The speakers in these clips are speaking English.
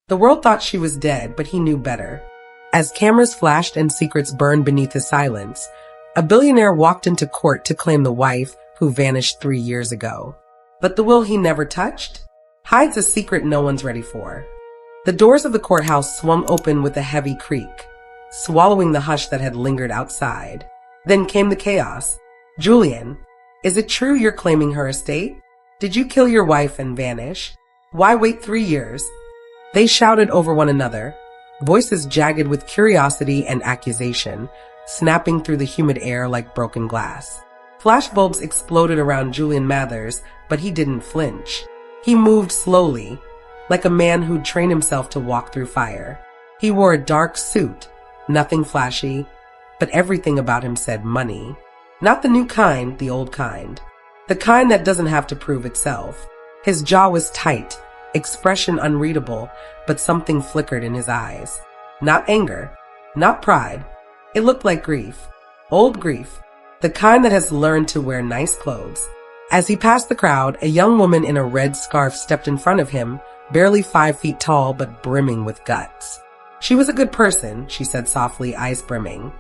The world thought she was dead, but he knew better. As cameras flashed and secrets burned beneath his silence, a billionaire walked into court to claim the wife who vanished 3 years ago. But the will he never touched hides a secret no one's ready for. The doors of the courthouse swung open with a heavy creak, swallowing the hush that had lingered outside. Then came the chaos. "Julian, is it true you're claiming her estate? Did you kill your wife and vanish? Why wait 3 years?" They shouted over one another, voices jagged with curiosity and accusation, snapping through the humid air like broken glass. Flashbulbs exploded around Julian Mathers, but he didn't flinch. He moved slowly, like a man who'd trained himself to walk through fire. He wore a dark suit, nothing flashy, but everything about him said money. Not the new kind, the old kind. The kind that doesn't have to prove itself. His jaw was tight, expression unreadable, but something flickered in his eyes. Not anger, not pride. It looked like grief. Old grief. The kind that has learned to wear nice clothes. As he passed the crowd, a young woman in a red scarf stepped in front of him, barely 5 feet tall but brimming with guts. "She was a good person," she said softly, eyes brimming.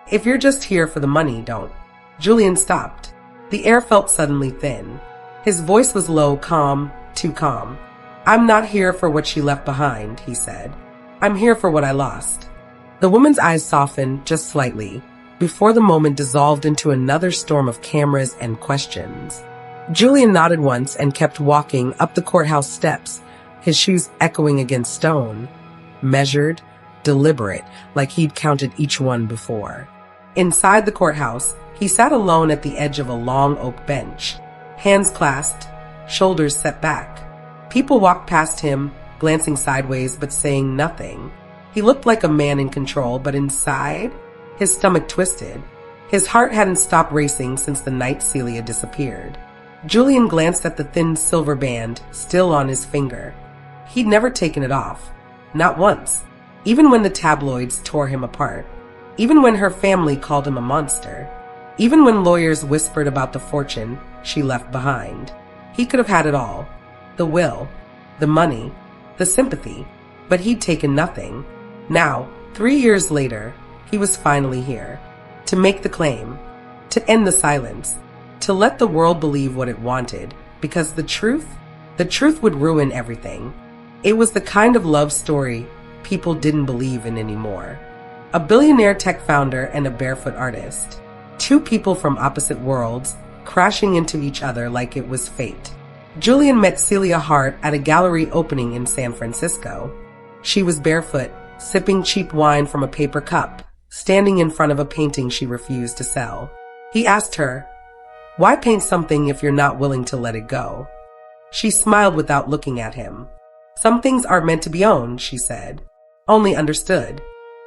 "If you're just here for the money, don't." Julian stopped. The air felt suddenly thin. His voice was low, calm, too calm. "I'm not here for what she left behind," he said. "I'm here for what I lost." The woman's eyes softened just slightly, before the moment dissolved into another storm of cameras and questions. Julian nodded once and kept walking up the courthouse steps, his shoes echoing against stone. Measured, deliberate, like he'd counted each one before. Inside the courthouse, he sat alone at the edge of a long oak bench, hands clasped, shoulders set back. People walked past him, glancing sideways but saying nothing. He looked like a man in control, but inside, his stomach twisted. His heart hadn't stopped racing since the night Celia disappeared. Julian glanced at the thin silver band, still on his finger. He'd never taken it off. Not once. Even when the tabloids tore him apart. Even when her family called him a monster. Even when lawyers whispered about the fortune she left behind. He could have had it all. The will, the money, the sympathy. But he'd taken nothing. Now, 3 years later, he was finally here. To make the claim. To end the silence. To let the world believe what it wanted. Because the truth would ruin everything. It was the kind of love story people didn't believe in anymore. A billionaire tech founder and a barefoot artist. 2 people from opposite worlds, crashing into each other like it was fate. Julian met Celia Hart at a gallery opening in San Francisco. She was barefoot, sipping cheap wine from a paper cup, standing in front of a painting she refused to sell. He asked her, "Why paint something if you're not willing to let it go?" She smiled without looking at him. "Some things aren't meant to be owned," she said. Only understood.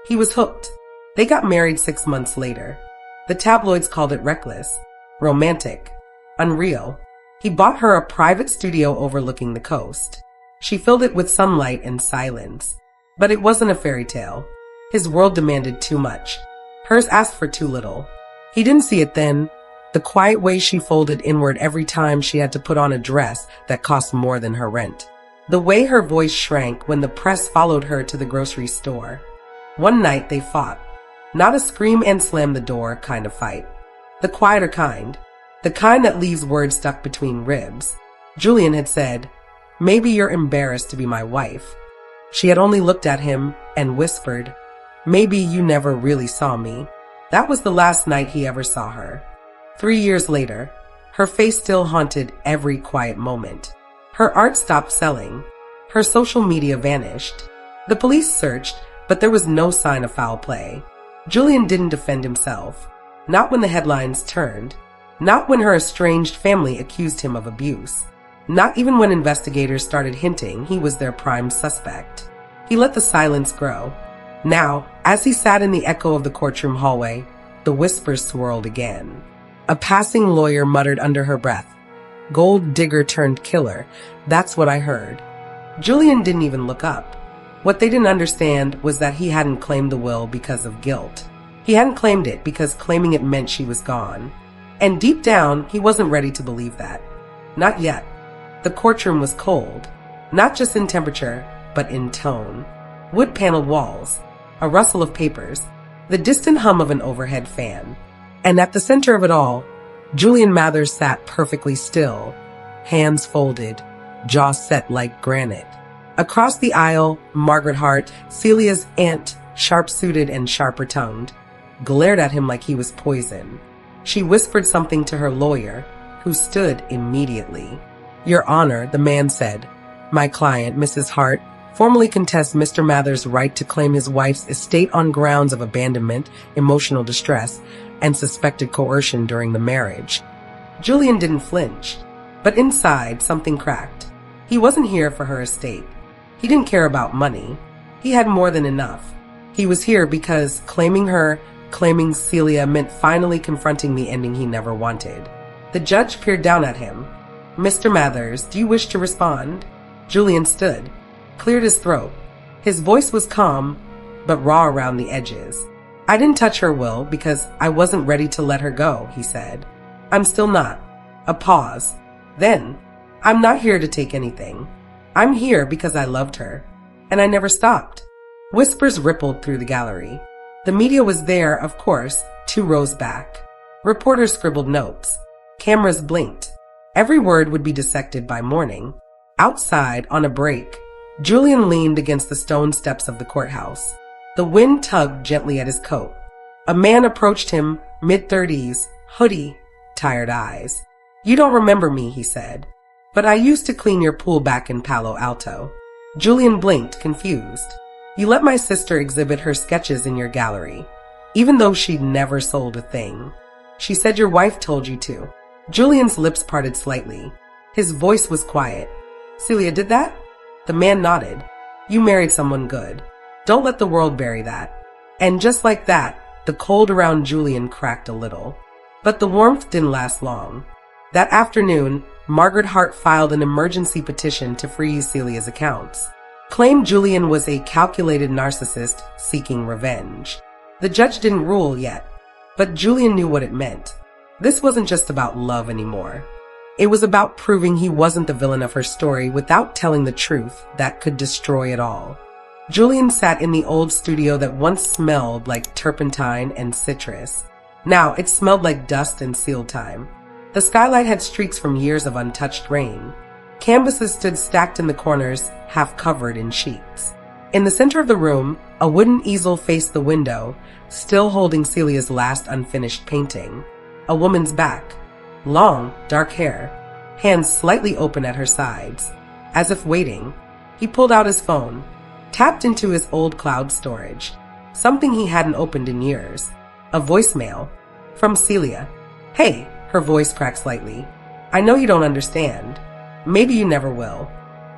He was hooked. They got married 6 months later. The tabloids called it reckless, romantic, unreal. He bought her a private studio overlooking the coast. She filled it with sunlight and silence. But it wasn't a fairy tale. His world demanded too much. Hers asked for too little. He didn't see it then. The quiet way she folded inward every time she had to put on a dress that cost more than her rent. The way her voice shrank when the press followed her to the grocery store. One night they fought. Not a scream and slam the door kind of fight. The quieter kind. The kind that leaves words stuck between ribs. Julian had said, "Maybe you're embarrassed to be my wife." She had only looked at him and whispered, "Maybe you never really saw me." That was the last night he ever saw her. 3 years later, her face still haunted every quiet moment. Her art stopped selling. Her social media vanished. The police searched, but there was no sign of foul play. Julian didn't defend himself. Not when the headlines turned. Not when her estranged family accused him of abuse. Not even when investigators started hinting he was their prime suspect. He let the silence grow. Now, as he sat in the echo of the courtroom hallway, the whispers swirled again. A passing lawyer muttered under her breath, "Gold digger turned killer. That's what I heard." Julian didn't even look up. What they didn't understand was that he hadn't claimed the will because of guilt. He hadn't claimed it because claiming it meant she was gone. And deep down, he wasn't ready to believe that. Not yet. The courtroom was cold. Not just in temperature, but in tone. Wood-paneled walls, a rustle of papers, the distant hum of an overhead fan. And at the center of it all, Julian Mathers sat perfectly still, hands folded, jaw set like granite. Across the aisle, Margaret Hart, Celia's aunt, sharp-suited and sharper-tongued, glared at him like he was poison. She whispered something to her lawyer, who stood immediately. "Your Honor," the man said, "my client, Mrs. Hart, formally contests Mr. Mathers' right to claim his wife's estate on grounds of abandonment, emotional distress, and suspected coercion during the marriage." Julian didn't flinch, but inside something cracked. He wasn't here for her estate. He didn't care about money. He had more than enough. He was here because claiming her, claiming Celia, meant finally confronting the ending he never wanted. The judge peered down at him. "Mr. Mathers, do you wish to respond?" Julian stood, cleared his throat. His voice was calm, but raw around the edges. "I didn't touch her will because I wasn't ready to let her go," he said. "I'm still not." A pause. Then, "I'm not here to take anything. I'm here because I loved her, and I never stopped." Whispers rippled through the gallery. The media was there, of course, 2 rows back. Reporters scribbled notes. Cameras blinked. Every word would be dissected by morning. Outside, on a break, Julian leaned against the stone steps of the courthouse. The wind tugged gently at his coat. A man approached him, mid-30s, hoodie, tired eyes. "You don't remember me," he said, "but I used to clean your pool back in Palo Alto." Julian blinked, confused. "You let my sister exhibit her sketches in your gallery, even though she'd never sold a thing. She said your wife told you to." Julian's lips parted slightly. His voice was quiet. "Celia did that?" The man nodded. "You married someone good. Don't let the world bury that." And just like that, the cold around Julian cracked a little. But the warmth didn't last long. That afternoon, Margaret Hart filed an emergency petition to freeze Celia's accounts. Claimed Julian was a calculated narcissist seeking revenge. The judge didn't rule yet, but Julian knew what it meant. This wasn't just about love anymore. It was about proving he wasn't the villain of her story without telling the truth that could destroy it all. Julian sat in the old studio that once smelled like turpentine and citrus. Now it smelled like dust and seal time. The skylight had streaks from years of untouched rain. Canvases stood stacked in the corners, half covered in sheets. In the center of the room, a wooden easel faced the window, still holding Celia's last unfinished painting. A woman's back. Long, dark hair. Hands slightly open at her sides. As if waiting, he pulled out his phone, tapped into his old cloud storage. Something he hadn't opened in years. A voicemail. From Celia. "Hey," her voice cracked slightly. "I know you don't understand. Maybe you never will.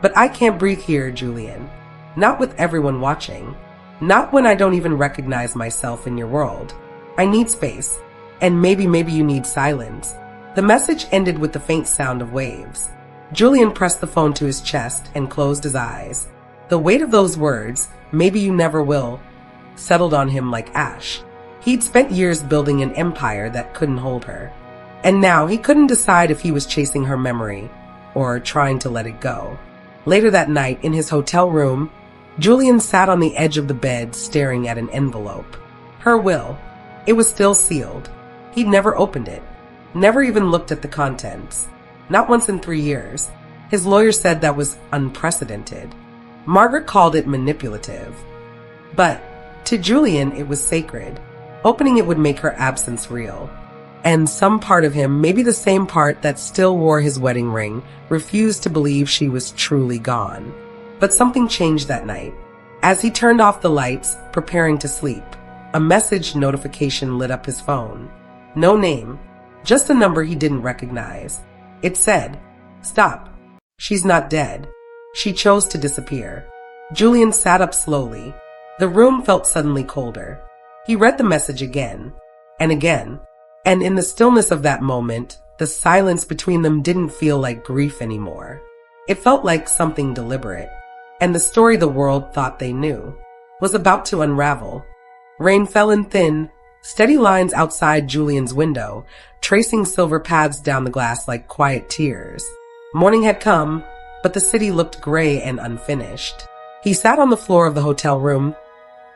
But I can't breathe here, Julian. Not with everyone watching. Not when I don't even recognize myself in your world. I need space. And maybe you need silence." The message ended with the faint sound of waves. Julian pressed the phone to his chest and closed his eyes. The weight of those words, "maybe you never will," settled on him like ash. He'd spent years building an empire that couldn't hold her. And now he couldn't decide if he was chasing her memory or trying to let it go. Later that night, in his hotel room, Julian sat on the edge of the bed staring at an envelope. Her will. It was still sealed. He'd never opened it. Never even looked at the contents. Not once in 3 years. His lawyer said that was unprecedented. Margaret called it manipulative. But to Julian, it was sacred. Opening it would make her absence real. And some part of him, maybe the same part that still wore his wedding ring, refused to believe she was truly gone. But something changed that night. As he turned off the lights, preparing to sleep, a message notification lit up his phone. No name, just a number he didn't recognize. It said, "Stop. She's not dead. She chose to disappear." Julian sat up slowly. The room felt suddenly colder. He read the message again, and again, and in the stillness of that moment, the silence between them didn't feel like grief anymore. It felt like something deliberate, and the story the world thought they knew was about to unravel. Rain fell in thin, steady lines outside Julian's window, tracing silver paths down the glass like quiet tears. Morning had come, but the city looked gray and unfinished. He sat on the floor of the hotel room,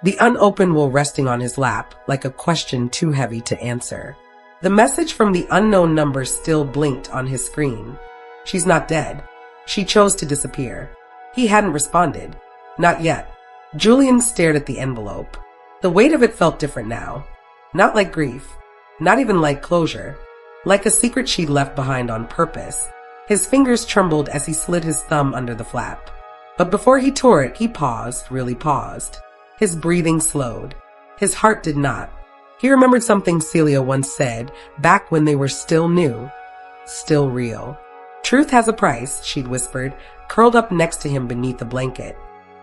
the unopened will resting on his lap like a question too heavy to answer. The message from the unknown number still blinked on his screen. She's not dead. She chose to disappear. He hadn't responded. Not yet. Julian stared at the envelope. The weight of it felt different now. Not like grief. Not even like closure. Like a secret she'd left behind on purpose. His fingers trembled as he slid his thumb under the flap. But before he tore it, he paused, really paused. His breathing slowed. His heart did not. He remembered something Celia once said, back when they were still new. Still real. Truth has a price, she'd whispered, curled up next to him beneath the blanket.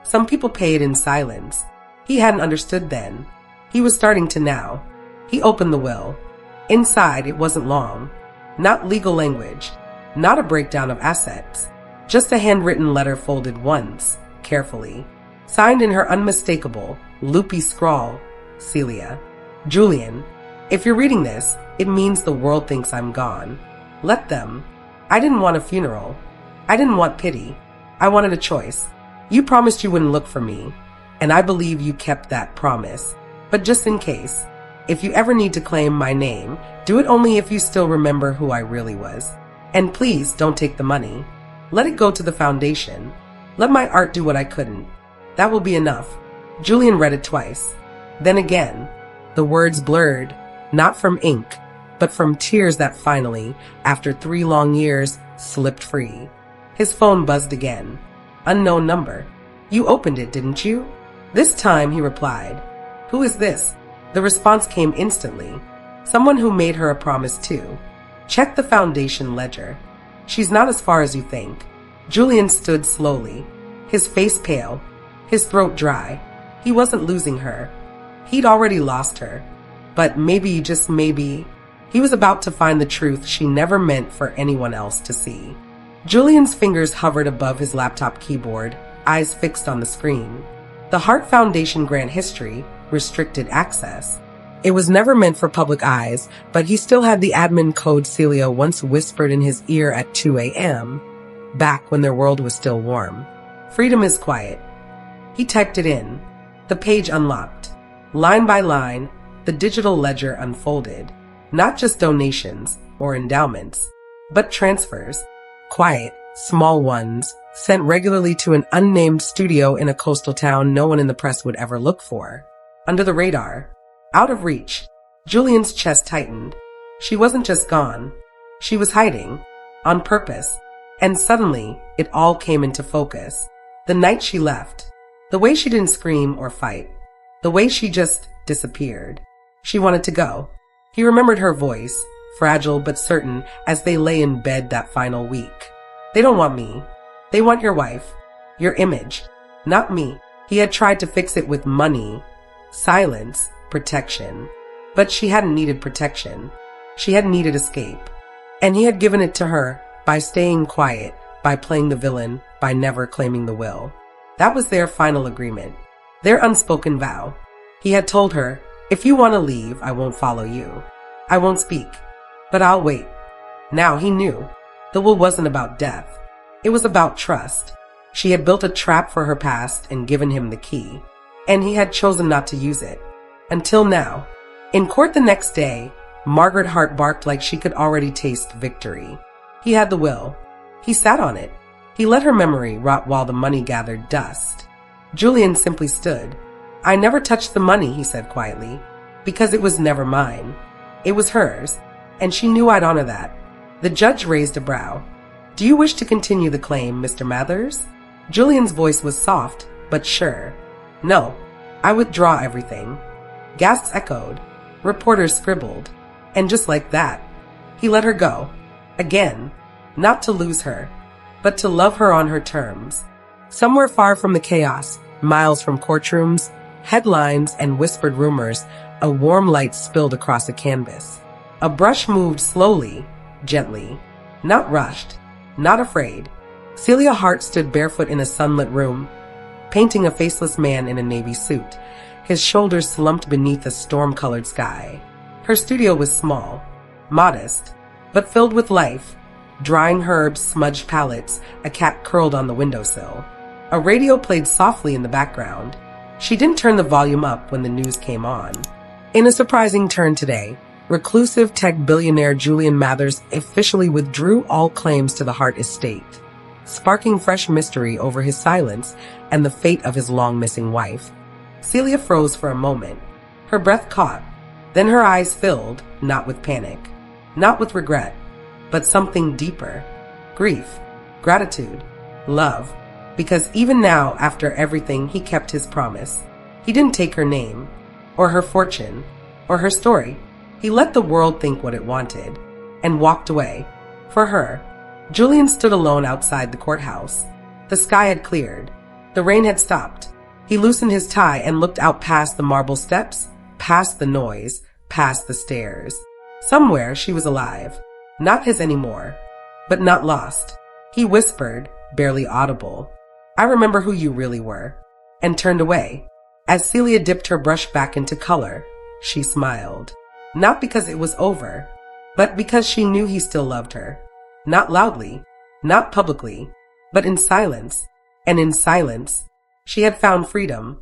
Some people pay it in silence. He hadn't understood then. He was starting to now. He opened the will. Inside, it wasn't long. Not legal language. Not a breakdown of assets. Just a handwritten letter folded once, carefully. Signed in her unmistakable, loopy scrawl, Celia. Julian, if you're reading this, it means the world thinks I'm gone. Let them. I didn't want a funeral. I didn't want pity. I wanted a choice. You promised you wouldn't look for me, and I believe you kept that promise. But just in case, if you ever need to claim my name, do it only if you still remember who I really was. And please don't take the money. Let it go to the foundation. Let my art do what I couldn't. That will be enough. Julian read it twice. Then again. The words blurred, not from ink, but from tears that finally, after 3 long years, slipped free. His phone buzzed again. Unknown number. You opened it, didn't you? This time, he replied. Who is this? The response came instantly. Someone who made her a promise too. Check the foundation ledger. She's not as far as you think. Julian stood slowly, his face pale, his throat dry. He wasn't losing her. He'd already lost her. But maybe, just maybe, he was about to find the truth she never meant for anyone else to see. Julian's fingers hovered above his laptop keyboard, eyes fixed on the screen. The Hart Foundation grant history, restricted access. It was never meant for public eyes, but he still had the admin code Celia once whispered in his ear at 2 a.m., back when their world was still warm. Freedom is quiet. He typed it in. The page unlocked. Line by line, the digital ledger unfolded. Not just donations or endowments, but transfers. Quiet, small ones, sent regularly to an unnamed studio in a coastal town no one in the press would ever look for. Under the radar. Out of reach. Julian's chest tightened. She wasn't just gone. She was hiding. On purpose. And suddenly, it all came into focus. The night she left. The way she didn't scream or fight. The way she just disappeared. She wanted to go. He remembered her voice, fragile but certain, as they lay in bed that final week. They don't want me. They want your wife. Your image. Not me. He had tried to fix it with money, silence, protection. But she hadn't needed protection. She had needed escape. And he had given it to her by staying quiet, by playing the villain, by never claiming the will. That was their final agreement. Their unspoken vow. He had told her, if you want to leave, I won't follow you. I won't speak. But I'll wait. Now he knew. The will wasn't about death. It was about trust. She had built a trap for her past and given him the key. And he had chosen not to use it. Until now. In court the next day, Margaret Hart barked like she could already taste victory. He had the will. He sat on it. He let her memory rot while the money gathered dust. Julian simply stood. I never touched the money, he said quietly, because it was never mine. It was hers, and she knew I'd honor that. The judge raised a brow. Do you wish to continue the claim, Mr. Mathers? Julian's voice was soft, but sure. No, I withdraw everything. Gasps echoed. Reporters scribbled. And just like that, he let her go. Again, not to lose her, but to love her on her terms. Somewhere far from the chaos, miles from courtrooms, headlines, and whispered rumors, a warm light spilled across a canvas. A brush moved slowly, gently, not rushed, not afraid. Celia Hart stood barefoot in a sunlit room, painting a faceless man in a navy suit, his shoulders slumped beneath a storm-colored sky. Her studio was small, modest, but filled with life. Drying herbs, smudged palettes, a cat curled on the windowsill. A radio played softly in the background. She didn't turn the volume up when the news came on. In a surprising turn today, reclusive tech billionaire Julian Mathers officially withdrew all claims to the Hart estate, sparking fresh mystery over his silence and the fate of his long-missing wife. Celia froze for a moment. Her breath caught. Then her eyes filled, not with panic, not with regret, but something deeper. Grief, gratitude, love. Because even now, after everything, he kept his promise. He didn't take her name, or her fortune, or her story. He let the world think what it wanted, and walked away. For her, Julian stood alone outside the courthouse. The sky had cleared. The rain had stopped. He loosened his tie and looked out past the marble steps, past the noise, past the stairs. Somewhere she was alive. Not his anymore, but not lost. He whispered, barely audible, "I remember who you really were," and turned away. As Celia dipped her brush back into color, she smiled. Not because it was over, but because she knew he still loved her. Not loudly, not publicly, but in silence. And in silence, she had found freedom.